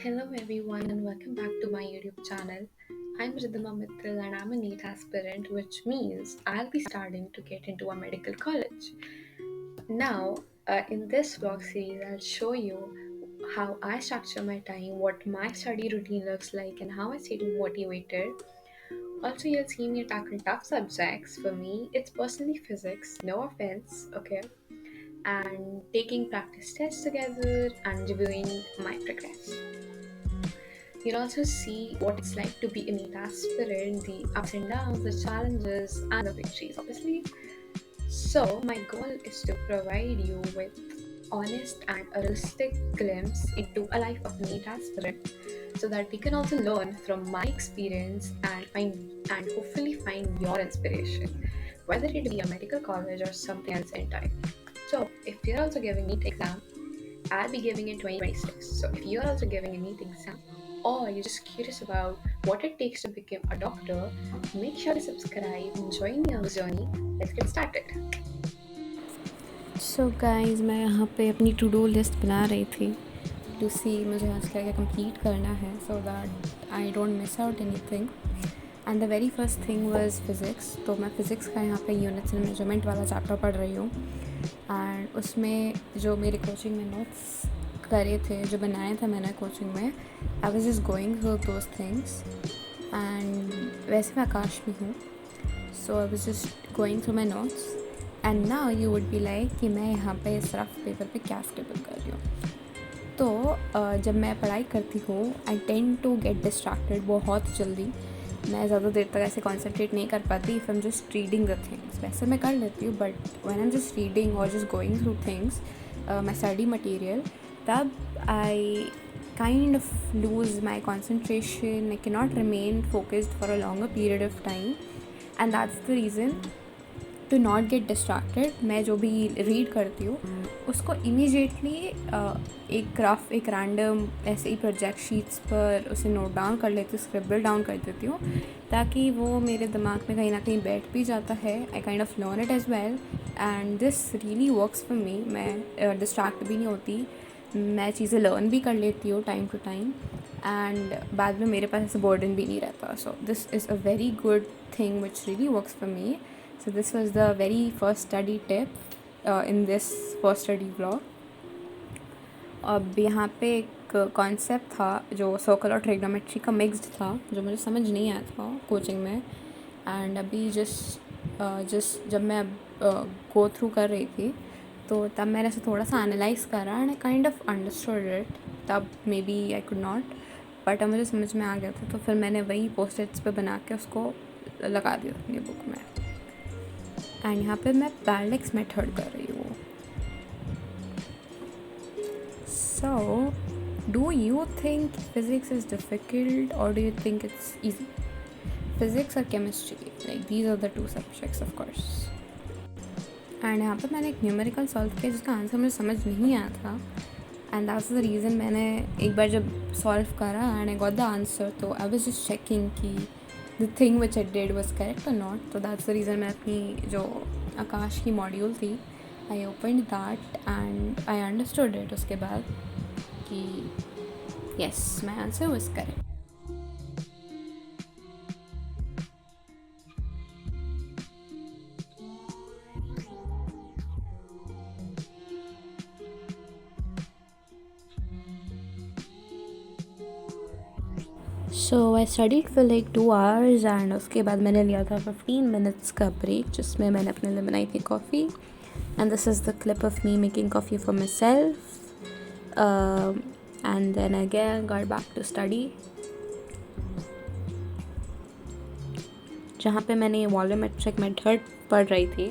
Hello everyone and welcome back to my YouTube channel. I'm Ridhima Mittal and I'm a NEET aspirant, which means I'll be starting to get into a medical college. Now, in this vlog series, I'll show you how I structure my time, what my study routine looks like, and how I stay motivated. Also, you'll see me tackle tough subjects. For me, it's personally physics, no offense, okay? And taking practice tests together and reviewing my progress. You'll also see what it's like to be a NEET aspirant, the ups and downs, the challenges, and the victories, obviously. So, my goal is to provide you with honest and a realistic glimpse into a life of NEET aspirant so that you can also learn from my experience and hopefully find your inspiration, whether it be a medical college or something else entirely. So, if you're also giving NEET exam, I'll be giving in 2026. So if you're also giving a NEET exam or you're just curious about what it takes to become a doctor, make sure to subscribe and join me on this journey. Let's get started. So guys मैं यहाँ पे अपनी to do list बना रही थी to सी मुझे आज क्या क्या कंप्लीट करना है so that I don't miss out anything and the very first thing was physics. तो मैं फ़िज़िक्स का यहाँ पे यूनिट्स एंड मेजरमेंट वाला चैप्टर पढ़ रही हूँ एंड उसमें जो मेरे कोचिंग में नोट्स करे थे, जो बनाए थे मैंने कोचिंग में, I was just going through those things. And वैसे मैं आकाश भी हूँ, so I was just going through my notes and now you would be like कि मैं यहाँ पे इस रफ पेपर पे क्या स्क्रिबल कर रही हूँ। तो जब मैं पढ़ाई करती हूँ I tend to get distracted बहुत जल्दी। मैं ज़्यादा देर तक ऐसे कॉन्सेंट्रेट नहीं कर पाती if I am just reading the things. वैसे मैं कर लेती हूँ but when I am just reading और just going through things, my study material, तब I kind of lose my concentration. I cannot remain focused for a longer period of time, and that's the reason to not get distracted मैं जो भी read करती हूँ उसको immediately एक random ऐसे ही project sheets पर उसे नोट डाउन कर लेती हूँ, स्क्रिबल डाउन कर देती हूँ, ताकि वो मेरे दिमाग में कहीं ना कहीं बैठ भी जाता है। आई kind of learn it as well and this really works for me. मैं डिस्ट्रैक्ट भी नहीं होती, मैं चीज़ें लर्न भी कर लेती हूँ टाइम टू टाइम एंड बाद में मेरे पास ऐसे बर्डन भी नहीं रहता। So this is a very good thing which really works for me. So this was the very first study tip in this first study vlog. अब यहाँ पे एक कॉन्सेप्ट था जो सर्कल और ट्रिग्नोमेट्री का मिक्स्ड था, जो मुझे समझ नहीं आया था कोचिंग में। एंड अभी जस्ट जब मैं गो थ्रू कर रही थी तो तब मैंने ऐसे थोड़ा सा एनालाइज करा and I kind of understood it. तब maybe I could not, but अब मुझे समझ में आ गया था, तो फिर मैंने वही पोस्ट-इट्स पे बना के उसको लगा दिया अपनी बुक में। एंड यहाँ पे मैं पैरेलल मेथड कर रही हूँ। So do you think physics is difficult और do you think it's easy? Physics और chemistry, like these are the two subjects of course. And यहाँ पे मैंने एक न्यूमेरिकल सॉल्व किया जिसका आंसर मुझे समझ नहीं आया था एंड दैट्स द रीज़न मैंने एक बार जब सॉल्व करा and I got the answer, तो आई वाज जस्ट चेकिंग कि the thing which I did was correct और नॉट। तो दैट्स द रीज़न मैं अपनी जो आकाश की मॉड्यूल थी, I opened that and I understood it उसके बाद कि yes my answer was correct. So I studied for like 2 hours and उसके बाद मैंने लिया था 15 minutes का ब्रेक जिसमें मैंने अपने लिए बनाई थी coffee. And this is the clip of me making coffee for myself and then again got back to study, जहाँ पे मैंने वॉल्यूमेट्रिक मेथड पढ़ रही थी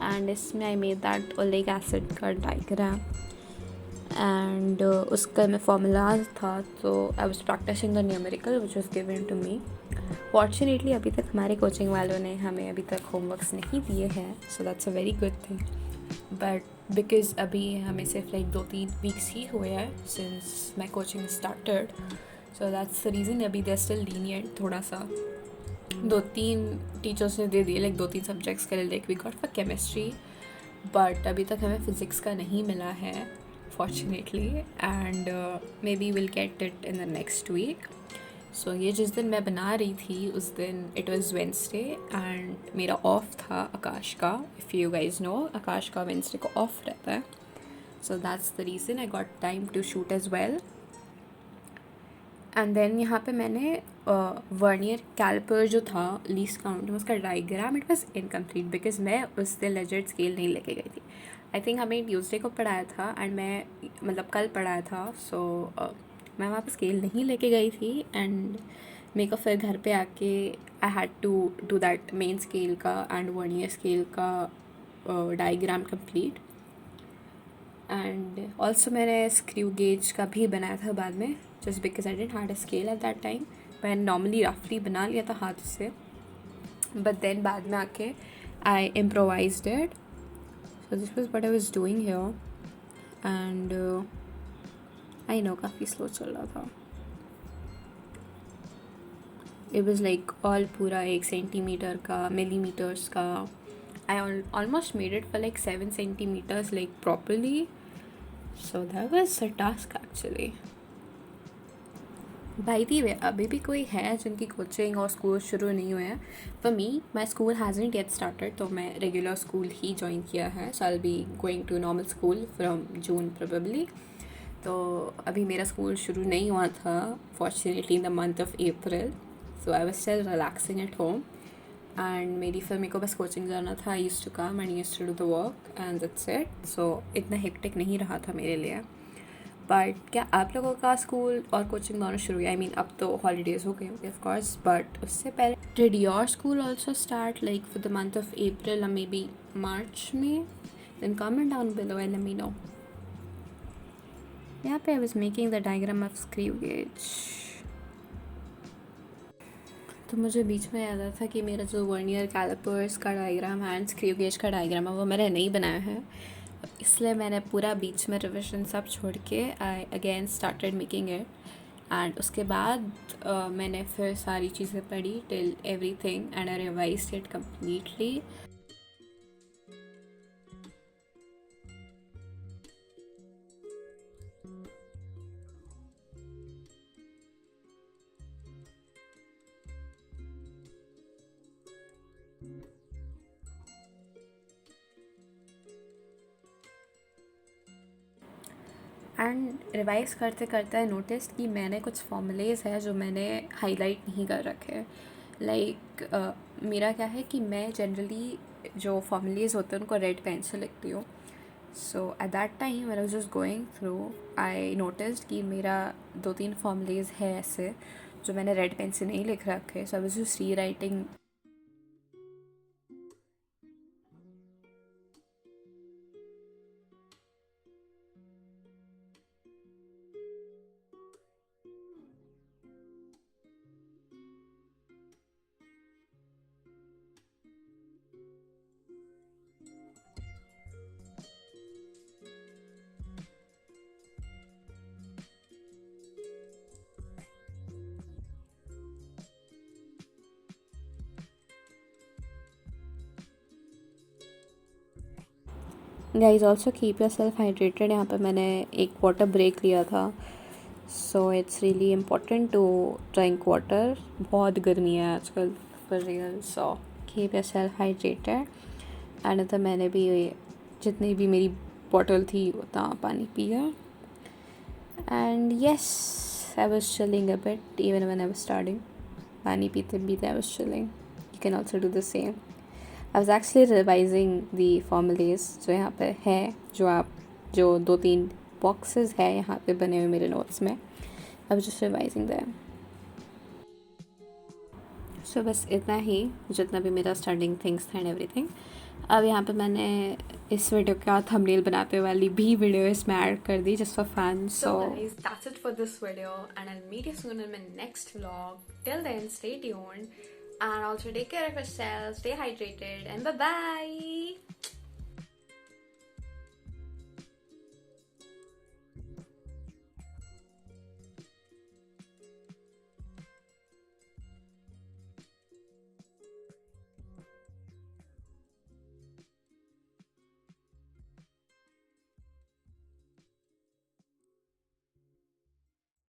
एंड इसमें I made that oleic acid का डायग्राम एंड उसका में फॉर्मूलाज था। तो I was practicing the numerical which was given to me. Fortunately अभी तक हमारे कोचिंग वालों ने हमें अभी तक होमवर्क्स नहीं दिए हैं, so that's a very good thing. But because अभी हमें सिर्फ लाइक 2-3 वीक्स ही हुए हैं since my coaching started, so that's the reason अभी दे आर स्टिल लीनियंट थोड़ा सा। 2-3 टीचर्स ने दे दिए लाइक 2-3 सब्जेक्ट्स के लिए, like we got for chemistry, but अभी तक हमें फ़िज़िक्स का नहीं मिला है। fortunately, and maybe we'll get it in the next week. So ये जिस दिन मैं बना रही थी उस दिन it was Wednesday and मेरा off था आकाश का. If you guys know, आकाश का Wednesday को off रहता है. So that's the reason I got time to shoot as well. And then यहाँ पे मैंने वर्नियर कैलिपर जो था लीस्ट काउंट में उसका diagram it was incomplete because मैं उस दिन लेजर्ड स्केल नहीं लेके गई थी. आई थिंक हमें ट्यूसडे को पढ़ाया था एंड मैं मतलब कल पढ़ाया था. सो मैं वहाँ पे स्केल नहीं लेके गई थी एंड मेरे को फिर घर पे आके I had to do that main scale का एंड वर्नियर स्केल का डायग्राम कंप्लीट. एंड ऑल्सो मैंने स्क्रू गेज का भी बनाया था बाद में just because I didn't had a scale at that time. मैं normally roughly बना लिया था हाथ से, but then बाद में आके I improvised it. So this was what I was doing here, and I know काफ़ी slow चल रहा था. It was like all पूरा 1 centimeter का millimeters का. I almost made it for like 7 centimeters like properly. So that was a task actually. By the way अभी भी कोई है जिनकी कोचिंग और स्कूल शुरू नहीं हुए हैं. For me my school hasn't yet started, तो मैं रेगुलर स्कूल ही ज्वाइन किया है. So I will be going to normal school from June probably. तो अभी मेरा स्कूल शुरू नहीं हुआ था fortunately in the month of April. So I was still relaxing at home and मेरे को बस कोचिंग जाना था. I used to come and used to do the work and that's it. सो इतना हेक्टिक नहीं रहा था मेरे लिए. बट क्या आप लोगों का स्कूल और कोचिंग दोनों शुरू हुई? आई मीन अब तो हॉलीडेज़ हो गए होंगे ऑफ कोर्स, बट उससे पहले did your school also start like for the month of April और मे बी मार्च में? Then comment down below and let me know. यहाँ पे I was making the diagram of screw gauge. तो मुझे बीच में याद आया था कि मेरा जो वर्नियर कैलिपर्स का डायग्राम है एंड स्क्रू गेज का डायग्राम है वो मैंने नहीं बनाया है, इसलिए मैंने पूरा बीच में रिविजन सब छोड़ के I again started making it. And उसके बाद मैंने फिर सारी चीज़ें पढ़ी till everything and I revised it completely. And revise करते करते आई नोटिस कि मैंने कुछ फॉर्मूलेज़ है जो मैंने हाईलाइट नहीं कर रखे. लाइक मेरा क्या है कि मैं जनरली जो फॉर्मूलेज़ होते हैं उनको रेड पेन से लिखती हूँ. So at that time when I was just going through I noticed कि मेरा 2-3 फॉर्मूलेज़ है ऐसे जो मैंने रेड पेन से नहीं लिख रखे. So I was just rewriting. Guys also keep yourself hydrated. यहाँ पे मैंने एक वाटर ब्रेक लिया था. So it's really important to drink water. बहुत गर्मी है आजकल for real. So keep yourself hydrated. And तो मैंने भी जितनी भी मेरी बॉटल थी उतना पानी पिया. And yes I was chilling a bit even when I was starting. पानी पीते पीते I was chilling. You can also do the same. I was actually revising the formulas जो यहाँ पे है, जो 2-3 बॉक्सेस है यहाँ पे बने हुए मेरे नोट्स में. I was just revising them. So बस इतना ही जितना भी मेरा स्टार्टिंग थिंग्स था एंड एवरीथिंग. अब यहाँ पे मैंने इस वीडियो का थंबनेल बनाते वाली भी वीडियो इसमें ऐड कर दी just for fun. So guys, that's it for this video and I'll meet you soon in my next vlog. Till then, stay tuned. And also take care of yourself, stay hydrated, and bye-bye!